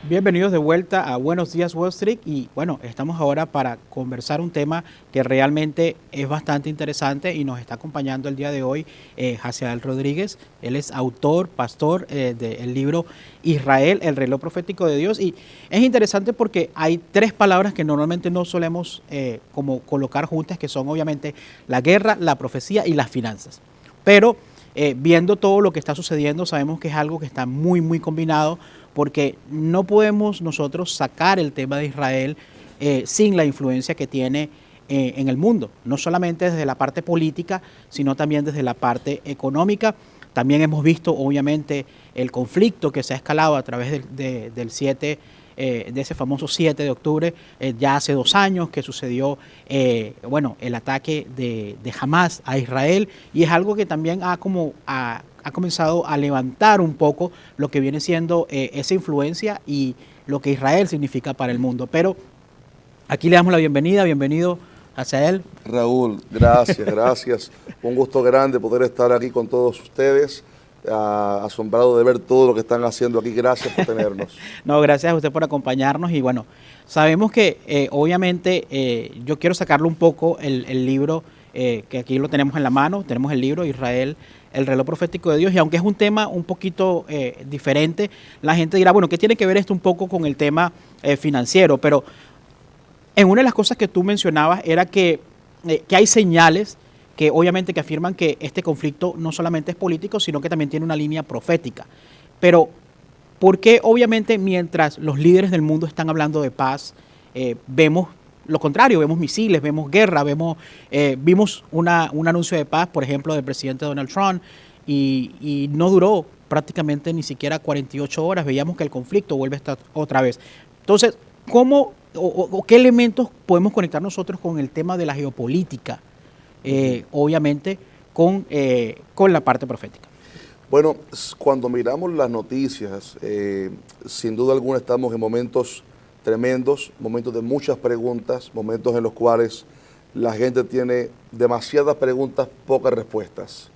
Bienvenidos de vuelta a Buenos Días Wall Street y bueno, estamos ahora para conversar un tema que realmente es bastante interesante y nos está acompañando el día de hoy Jaciel Rodríguez. Él es autor, pastor del libro Israel, el reloj profético de Dios, y es interesante porque hay tres palabras que normalmente no solemos como colocar juntas, que son obviamente la guerra, la profecía y las finanzas. Pero viendo todo lo que está sucediendo, sabemos que es algo que está muy combinado, porque no podemos nosotros sacar el tema de Israel sin la influencia que tiene en el mundo, no solamente desde la parte política, sino también desde la parte económica. También hemos visto, obviamente, el conflicto que se ha escalado a través del 7, de ese famoso 7 de octubre, ya hace 2 años que sucedió, bueno, el ataque de Hamas a Israel, y es algo que también ha comenzado a levantar un poco lo que viene siendo esa influencia y lo que Israel significa para el mundo. Pero aquí le damos la bienvenida, bienvenido hacia él. Raúl, gracias. Un gusto grande poder estar aquí con todos ustedes. Asombrado de ver todo lo que están haciendo aquí. Gracias por tenernos. No, gracias a usted por acompañarnos y bueno, sabemos que obviamente yo quiero sacarle un poco el libro, que aquí lo tenemos en la mano, tenemos el libro Israel, el reloj profético de Dios, y aunque es un tema un poquito diferente, la gente dirá, bueno, ¿qué tiene que ver esto un poco con el tema financiero? Pero en una de las cosas que tú mencionabas era que hay señales que obviamente que afirman que este conflicto no solamente es político, sino que también tiene una línea profética. Pero, ¿por qué obviamente mientras los líderes del mundo están hablando de paz, vemos lo contrario? Vemos misiles, vemos guerra, vimos un anuncio de paz, por ejemplo, del presidente Donald Trump, y no duró prácticamente ni siquiera 48 horas, veíamos que el conflicto vuelve a estar otra vez. Entonces, ¿cómo o qué elementos podemos conectar nosotros con el tema de la geopolítica? Obviamente con la parte profética. Bueno, cuando miramos las noticias, sin duda alguna estamos en momentos tremendos, momentos de muchas preguntas, momentos en los cuales la gente tiene demasiadas preguntas, pocas respuestas.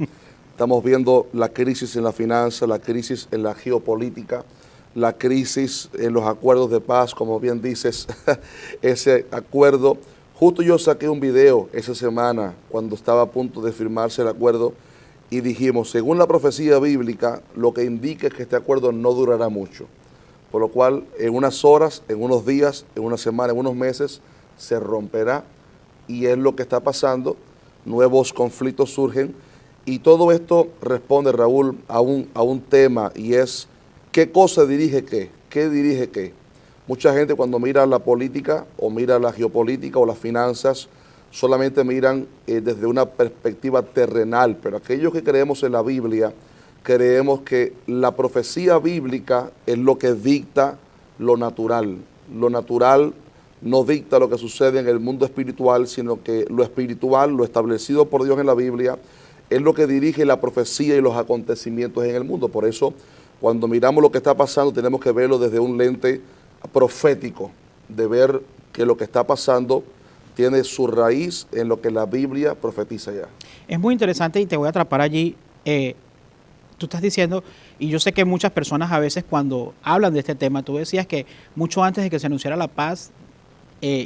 Estamos viendo la crisis en la finanza, la crisis en la geopolítica, la crisis en los acuerdos de paz, como bien dices, ese acuerdo. Justo yo saqué un video esa semana cuando estaba a punto de firmarse el acuerdo y dijimos, según la profecía bíblica, lo que indica es que este acuerdo no durará mucho. Por lo cual, en unas horas, en unos días, en una semana, en unos meses, se romperá. Y es lo que está pasando. Nuevos conflictos surgen. Y todo esto responde, Raúl, a un tema, y es ¿qué cosa dirige qué? ¿Qué dirige qué? Mucha gente cuando mira la política o mira la geopolítica o las finanzas solamente miran desde una perspectiva terrenal, pero aquellos que creemos en la Biblia, creemos que la profecía bíblica es lo que dicta lo natural. Lo natural no dicta lo que sucede en el mundo espiritual, sino que lo espiritual, lo establecido por Dios en la Biblia, es lo que dirige la profecía y los acontecimientos en el mundo. Por eso, cuando miramos lo que está pasando, tenemos que verlo desde un lente profético, de ver que lo que está pasando tiene su raíz en lo que la Biblia profetiza ya. Es muy interesante y te voy a atrapar allí. Tú estás diciendo, y yo sé que muchas personas a veces cuando hablan de este tema, tú decías que mucho antes de que se anunciara la paz,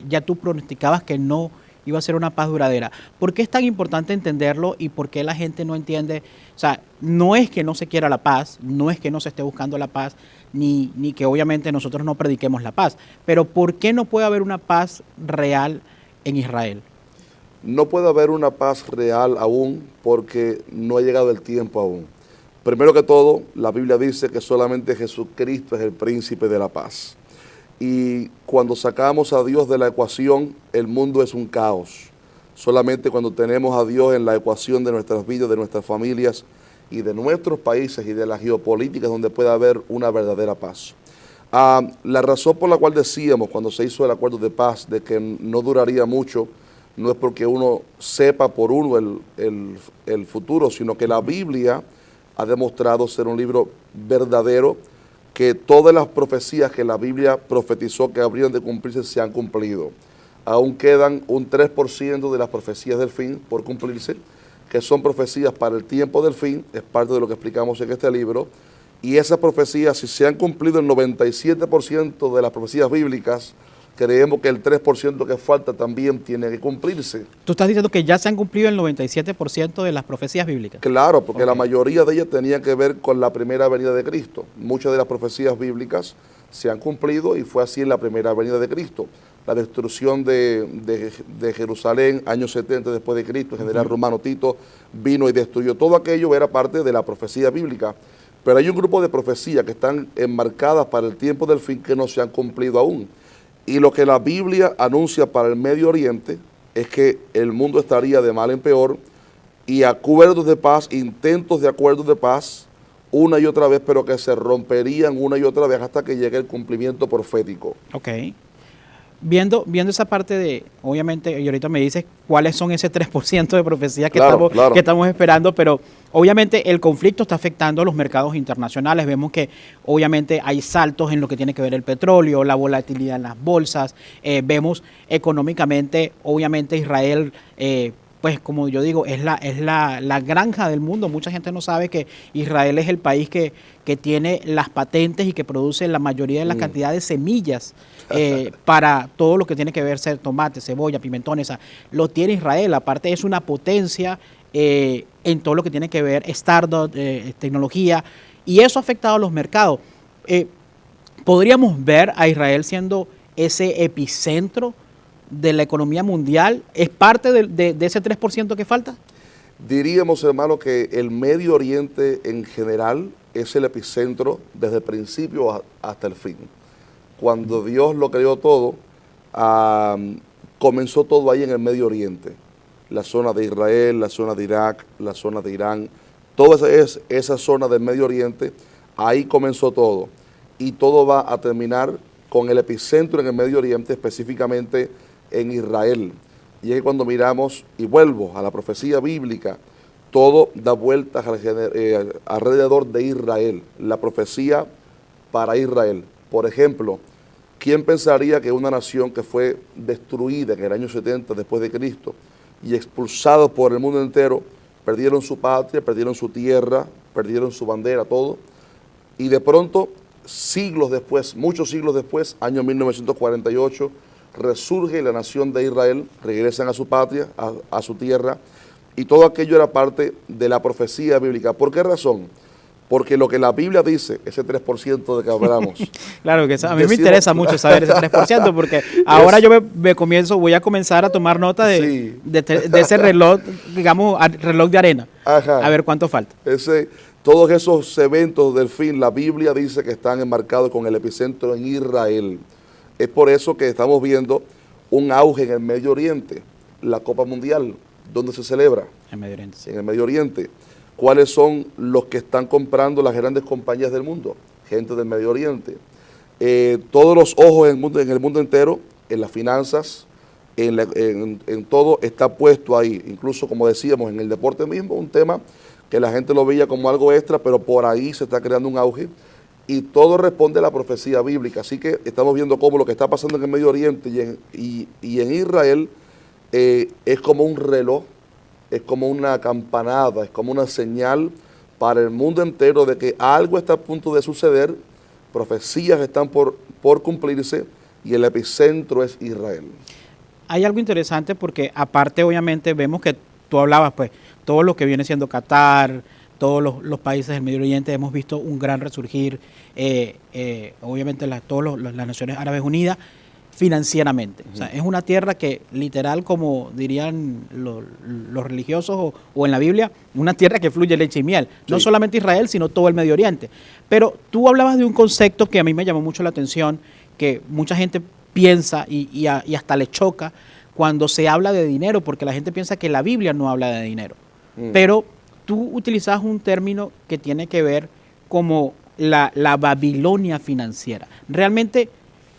ya tú pronosticabas que no iba a ser una paz duradera. ¿Por qué es tan importante entenderlo y por qué la gente no entiende? O sea, no es que no se quiera la paz, no es que no se esté buscando la paz, ni que obviamente nosotros no prediquemos la paz, pero ¿por qué no puede haber una paz real en Israel? No puede haber una paz real aún porque no ha llegado el tiempo aún. Primero que todo, la Biblia dice que solamente Jesucristo es el príncipe de la paz. Y cuando sacamos a Dios de la ecuación, el mundo es un caos. Solamente cuando tenemos a Dios en la ecuación de nuestras vidas, de nuestras familias y de nuestros países y de la geopolítica es donde puede haber una verdadera paz. La razón por la cual decíamos cuando se hizo el acuerdo de paz de que no duraría mucho, no es porque uno sepa por uno el futuro, sino que la Biblia ha demostrado ser un libro verdadero, que todas las profecías que la Biblia profetizó que habrían de cumplirse se han cumplido. Aún quedan un 3% de las profecías del fin por cumplirse, que son profecías para el tiempo del fin, es parte de lo que explicamos en este libro, y esas profecías, si se han cumplido el 97% de las profecías bíblicas, creemos que el 3% que falta también tiene que cumplirse. Tú estás diciendo que ya se han cumplido el 97% de las profecías bíblicas. Claro, porque la mayoría de ellas tenían que ver con la primera venida de Cristo. Muchas de las profecías bíblicas se han cumplido y fue así en la primera venida de Cristo. La destrucción de Jerusalén, años 70 después de Cristo, el general romano Tito vino y destruyó todo aquello, era parte de la profecía bíblica. Pero hay un grupo de profecías que están enmarcadas para el tiempo del fin que no se han cumplido aún. Y lo que la Biblia anuncia para el Medio Oriente es que el mundo estaría de mal en peor y acuerdos de paz, intentos de acuerdos de paz, una y otra vez, pero que se romperían una y otra vez hasta que llegue el cumplimiento profético. Ok. Viendo esa parte de, obviamente, y ahorita me dices cuáles son ese 3% de profecías que, que estamos esperando, pero obviamente el conflicto está afectando a los mercados internacionales. Vemos que obviamente hay saltos en lo que tiene que ver el petróleo, la volatilidad en las bolsas. Vemos económicamente, obviamente Israel, pues como yo digo, es la granja del mundo. Mucha gente no sabe que Israel es el país que tiene las patentes y que produce la mayoría de la cantidad de semillas para todo lo que tiene que ver ser tomate, cebolla, pimentones. Lo tiene Israel. Aparte es una potencia en todo lo que tiene que ver startup, tecnología, y eso ha afectado a los mercados. ¿Podríamos ver a Israel siendo ese epicentro de la economía mundial? ¿Es parte de ese 3% que falta? Diríamos, hermano, que el Medio Oriente en general es el epicentro desde el principio hasta el fin. Cuando Dios lo creó todo, comenzó todo ahí en el Medio Oriente. La zona de Israel, la zona de Irak, la zona de Irán, toda esa zona del Medio Oriente, ahí comenzó todo. Y todo va a terminar con el epicentro en el Medio Oriente, específicamente en Israel. Y es que cuando miramos, y vuelvo a la profecía bíblica, todo da vueltas alrededor de Israel, la profecía para Israel. Por ejemplo, ¿quién pensaría que una nación que fue destruida en el año 70 después de Cristo y expulsados por el mundo entero, perdieron su patria, perdieron su tierra, perdieron su bandera, todo, y de pronto, siglos después, muchos siglos después, año 1948, resurge la nación de Israel, regresan a su patria, a su tierra, y todo aquello era parte de la profecía bíblica. ¿Por qué razón? Porque lo que la Biblia dice, ese 3% de que hablamos. Claro que a mí me interesa mucho saber ese 3%, porque ahora yo voy a comenzar a tomar nota de ese reloj, digamos, reloj de arena. Ajá. A ver cuánto falta. Todos esos eventos del fin, la Biblia dice que están enmarcados con el epicentro en Israel. Es por eso que estamos viendo un auge en el Medio Oriente, la Copa Mundial, ¿dónde se celebra? En Medio Oriente. Sí. En el Medio Oriente. ¿Cuáles son los que están comprando las grandes compañías del mundo? Gente del Medio Oriente. Todos los ojos en el mundo entero, en las finanzas, en todo, está puesto ahí. Incluso, como decíamos, en el deporte mismo, un tema que la gente lo veía como algo extra, pero por ahí se está creando un auge. Y todo responde a la profecía bíblica. Así que estamos viendo cómo lo que está pasando en el Medio Oriente y en Israel es como un reloj, es como una campanada, es como una señal para el mundo entero de que algo está a punto de suceder, profecías están por cumplirse y el epicentro es Israel. Hay algo interesante porque aparte obviamente vemos que tú hablabas, pues, todo lo que viene siendo Qatar, todos los países del Medio Oriente, hemos visto un gran resurgir, obviamente todas las Naciones Árabes Unidas, financieramente. O sea, es una tierra que literal, como dirían los religiosos o en la Biblia, una tierra que fluye leche y miel. Sí. No solamente Israel, sino todo el Medio Oriente. Pero tú hablabas de un concepto que a mí me llamó mucho la atención, que mucha gente piensa y hasta le choca cuando se habla de dinero, porque la gente piensa que la Biblia no habla de dinero. Pero tú utilizas un término que tiene que ver como la Babilonia financiera. ¿Realmente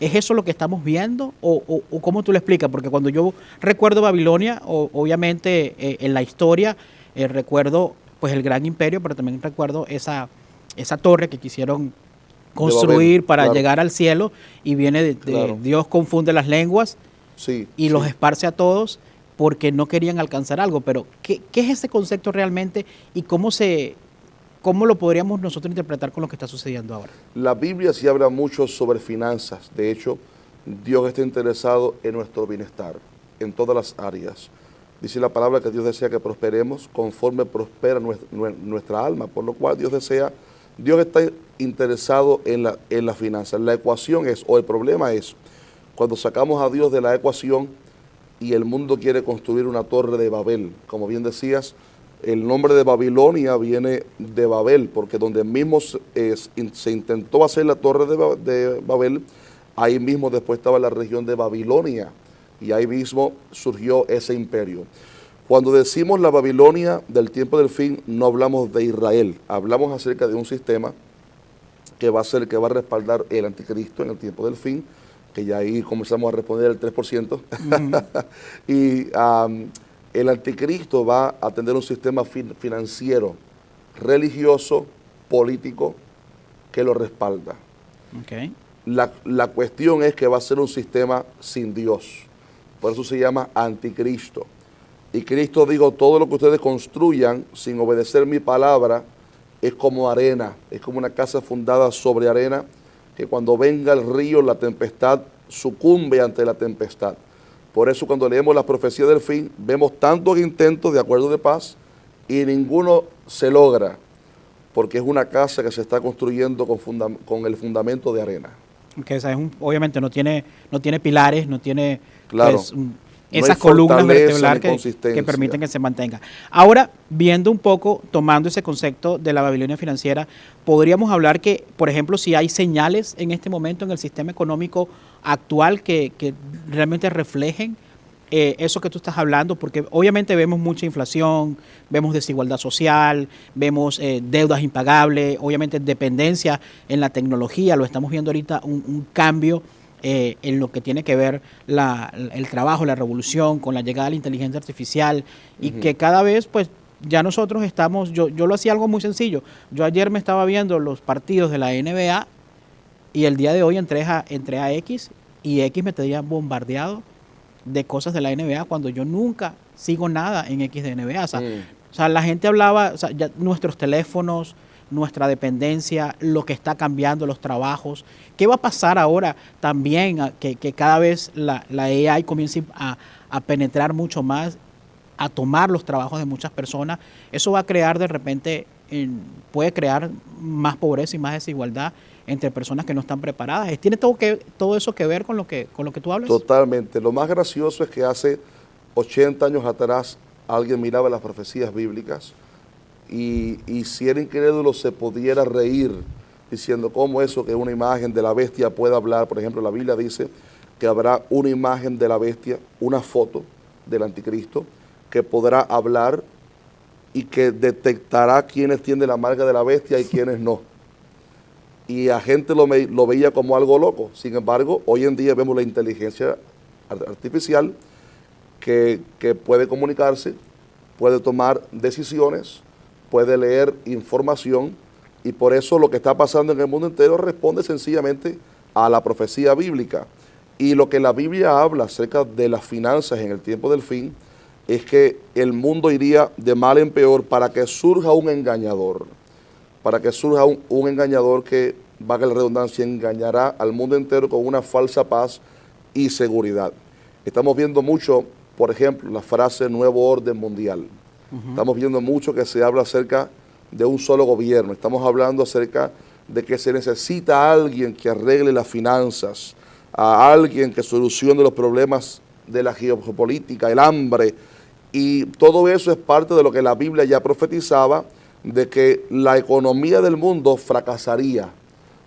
es eso lo que estamos viendo o cómo tú lo explicas? Porque cuando yo recuerdo Babilonia, obviamente en la historia recuerdo pues el gran imperio, pero también recuerdo esa torre que quisieron construir para llegar al cielo y viene Dios confunde las lenguas y los esparce a todos porque no querían alcanzar algo. Pero ¿qué es ese concepto realmente y cómo se ¿cómo lo podríamos nosotros interpretar con lo que está sucediendo ahora? La Biblia sí habla mucho sobre finanzas. De hecho, Dios está interesado en nuestro bienestar, en todas las áreas. Dice la palabra que Dios desea que prosperemos conforme prospera nuestra alma, por lo cual Dios está interesado en la finanza. La ecuación es, o el problema es, cuando sacamos a Dios de la ecuación y el mundo quiere construir una torre de Babel. Como bien decías, el nombre de Babilonia viene de Babel, porque donde mismo se intentó hacer la torre de Babel, ahí mismo después estaba la región de Babilonia, y ahí mismo surgió ese imperio. Cuando decimos la Babilonia del tiempo del fin, no hablamos de Israel, hablamos acerca de un sistema que va a respaldar el anticristo en el tiempo del fin, que ya ahí comenzamos a responder el 3%. Y el anticristo va a tener un sistema financiero, religioso, político, que lo respalda. Okay. La cuestión es que va a ser un sistema sin Dios. Por eso se llama anticristo. Y Cristo dijo, todo lo que ustedes construyan sin obedecer mi palabra es como arena, es como una casa fundada sobre arena, que cuando venga el río, la tempestad sucumbe ante la tempestad. Por eso cuando leemos la profecía del fin, vemos tantos intentos de acuerdo de paz y ninguno se logra, porque es una casa que se está construyendo con el fundamento de arena. Okay, o sea, obviamente no tiene pilares, no tiene claro, pues, esas columnas vertebrales que permiten que se mantenga. Ahora, viendo un poco, tomando ese concepto de la Babilonia financiera, podríamos hablar que, por ejemplo, si hay señales en este momento en el sistema económico actual que realmente reflejen eso que tú estás hablando, porque obviamente vemos mucha inflación, vemos desigualdad social, vemos deudas impagables, obviamente dependencia en la tecnología, lo estamos viendo ahorita, un cambio en lo que tiene que ver el trabajo, la revolución, con la llegada de la inteligencia artificial, y que cada vez pues ya nosotros estamos, yo lo hacía algo muy sencillo, yo ayer me estaba viendo los partidos de la NBA y el día de hoy entré a X y X me tenía bombardeado de cosas de la NBA cuando yo nunca sigo nada en X de NBA. O sea, la gente hablaba, o sea, ya nuestros teléfonos, nuestra dependencia, lo que está cambiando, los trabajos. ¿Qué va a pasar ahora también que cada vez la AI comience a penetrar mucho más, a tomar los trabajos de muchas personas? Eso va a crear de repente, puede crear más pobreza y más desigualdad entre personas que no están preparadas. ¿Tiene todo eso que ver con lo que tú hablas? Totalmente. Lo más gracioso es que hace 80 años atrás alguien miraba las profecías bíblicas y si era incrédulo se pudiera reír diciendo cómo eso que una imagen de la bestia puede hablar. Por ejemplo, la Biblia dice que habrá una imagen de la bestia, una foto del anticristo que podrá hablar y que detectará quiénes tienen la marca de la bestia y quiénes no. Y a gente lo veía como algo loco. Sin embargo, hoy en día vemos la inteligencia artificial que puede comunicarse, puede tomar decisiones, puede leer información, y por eso lo que está pasando en el mundo entero responde sencillamente a la profecía bíblica. Y lo que la Biblia habla acerca de las finanzas en el tiempo del fin es que el mundo iría de mal en peor para que surja un engañador. Para que surja un engañador que, valga la redundancia, engañará al mundo entero con una falsa paz y seguridad. Estamos viendo mucho, por ejemplo, la frase nuevo orden mundial. Estamos viendo mucho que se habla acerca de un solo gobierno. Estamos hablando acerca de que se necesita a alguien que arregle las finanzas, a alguien que solucione los problemas de la geopolítica, el hambre, y todo eso es parte de lo que la Biblia ya profetizaba, de que la economía del mundo fracasaría,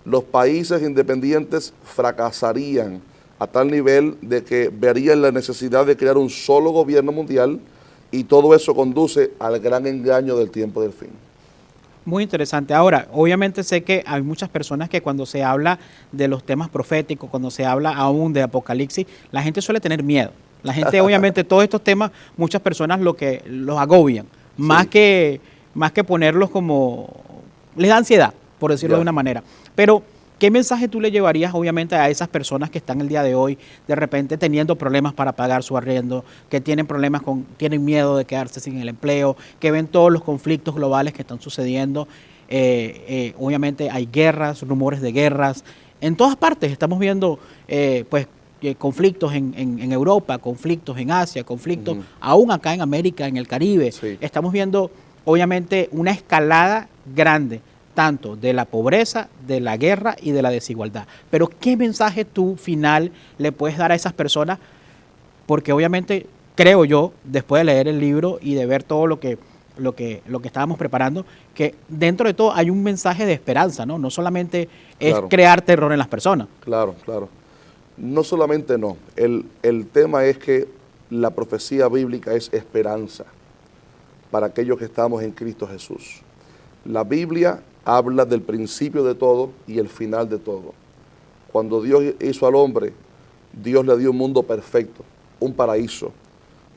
los países independientes fracasarían a tal nivel de que verían la necesidad de crear un solo gobierno mundial, y todo eso conduce al gran engaño del tiempo del fin. Muy interesante. Ahora, obviamente sé que hay muchas personas que cuando se habla de los temas proféticos, cuando se habla aún de Apocalipsis, la gente suele tener miedo. La gente, obviamente, todos estos temas, muchas personas los agobian, sí. más que ponerlos como, les da ansiedad, por decirlo de una manera. Pero, ¿qué mensaje tú le llevarías, obviamente, a esas personas que están el día de hoy, de repente teniendo problemas para pagar su arriendo, que tienen tienen miedo de quedarse sin el empleo, que ven todos los conflictos globales que están sucediendo? obviamente hay guerras, rumores de guerras, en todas partes estamos viendo conflictos en Europa, conflictos en Asia, conflictos aún acá en América, en el Caribe. Sí. Estamos viendo obviamente una escalada grande, tanto de la pobreza, de la guerra y de la desigualdad. Pero ¿qué mensaje tú final le puedes dar a esas personas? Porque obviamente creo yo, después de leer el libro y de ver todo lo que estábamos preparando, que dentro de todo hay un mensaje de esperanza, ¿no? No solamente es crear terror en las personas. Claro, claro. No solamente no. El tema es que la profecía bíblica es esperanza para aquellos que estamos en Cristo Jesús. La Biblia habla del principio de todo y el final de todo. Cuando Dios hizo al hombre, Dios le dio un mundo perfecto, un paraíso.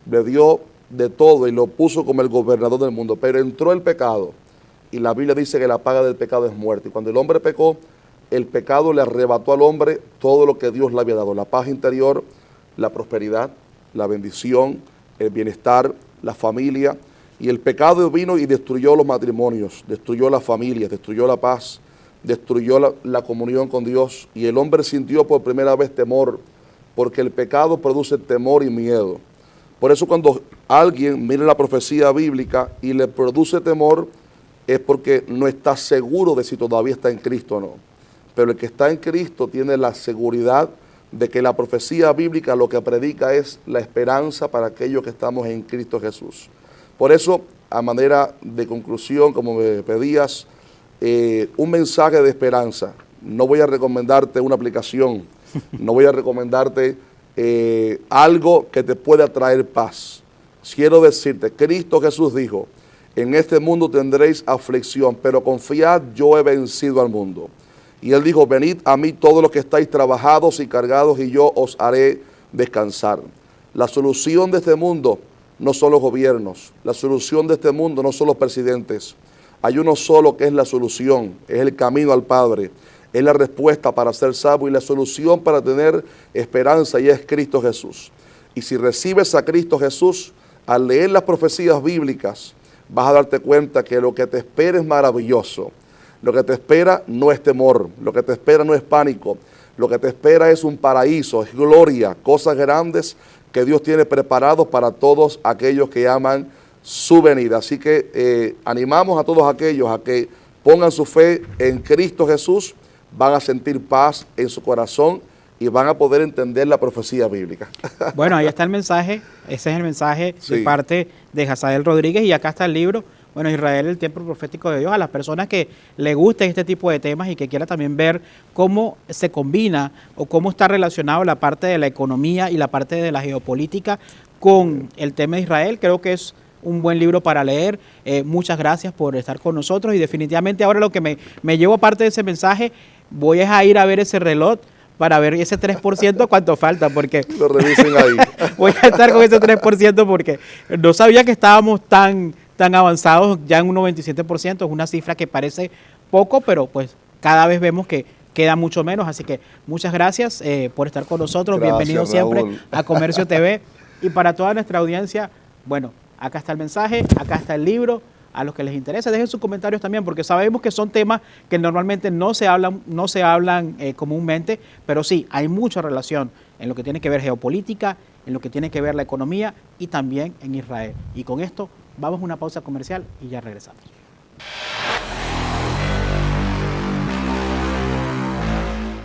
Le dio de todo y lo puso como el gobernador del mundo, pero entró el pecado y la Biblia dice que la paga del pecado es muerte. Y cuando el hombre pecó, el pecado le arrebató al hombre todo lo que Dios le había dado, la paz interior, la prosperidad, la bendición, el bienestar, la familia, y el pecado vino y destruyó los matrimonios, destruyó las familias, destruyó la paz, destruyó la comunión con Dios, y el hombre sintió por primera vez temor, porque el pecado produce temor y miedo. Por eso cuando alguien mira la profecía bíblica y le produce temor, es porque no está seguro de si todavía está en Cristo o no. Pero el que está en Cristo tiene la seguridad de que la profecía bíblica lo que predica es la esperanza para aquellos que estamos en Cristo Jesús. Por eso, a manera de conclusión, como me pedías, un mensaje de esperanza. No voy a recomendarte una aplicación, no voy a recomendarte algo que te pueda traer paz. Quiero decirte, Cristo Jesús dijo, en este mundo tendréis aflicción, pero confiad, yo he vencido al mundo. Y Él dijo, venid a mí todos los que estáis trabajados y cargados, y yo os haré descansar. La solución de este mundo no son los gobiernos, la solución de este mundo no son los presidentes. Hay uno solo que es la solución, es el camino al Padre, es la respuesta para ser salvo y la solución para tener esperanza, y es Cristo Jesús. Y si recibes a Cristo Jesús, al leer las profecías bíblicas, vas a darte cuenta que lo que te espera es maravilloso. Lo que te espera no es temor, lo que te espera no es pánico, lo que te espera es un paraíso, es gloria, cosas grandes que Dios tiene preparados para todos aquellos que aman su venida. Así que animamos a todos aquellos a que pongan su fe en Cristo Jesús, van a sentir paz en su corazón y van a poder entender la profecía bíblica. Bueno, ahí está el mensaje, ese es el mensaje de parte de Hazael Rodríguez, y acá está el libro. Bueno, Israel, el tiempo profético de Dios, a las personas que le gusten este tipo de temas y que quieran también ver cómo se combina o cómo está relacionado la parte de la economía y la parte de la geopolítica con el tema de Israel. Creo que es un buen libro para leer. Muchas gracias por estar con nosotros, y definitivamente ahora lo que me llevo aparte de ese mensaje, voy a ir a ver ese reloj para ver ese 3% cuánto falta, porque lo revisen ahí. Voy a estar con ese 3% porque no sabía que estábamos tan avanzados ya en un 97%, es una cifra que parece poco, pero pues cada vez vemos que queda mucho menos, así que muchas gracias por estar con nosotros, bienvenidos siempre a Comercio TV, y para toda nuestra audiencia, bueno, acá está el mensaje, acá está el libro. A los que les interesa, dejen sus comentarios también, porque sabemos que son temas que normalmente no se hablan comúnmente, pero sí, hay mucha relación en lo que tiene que ver geopolítica, en lo que tiene que ver la economía y también en Israel. Y con esto vamos a una pausa comercial y ya regresamos.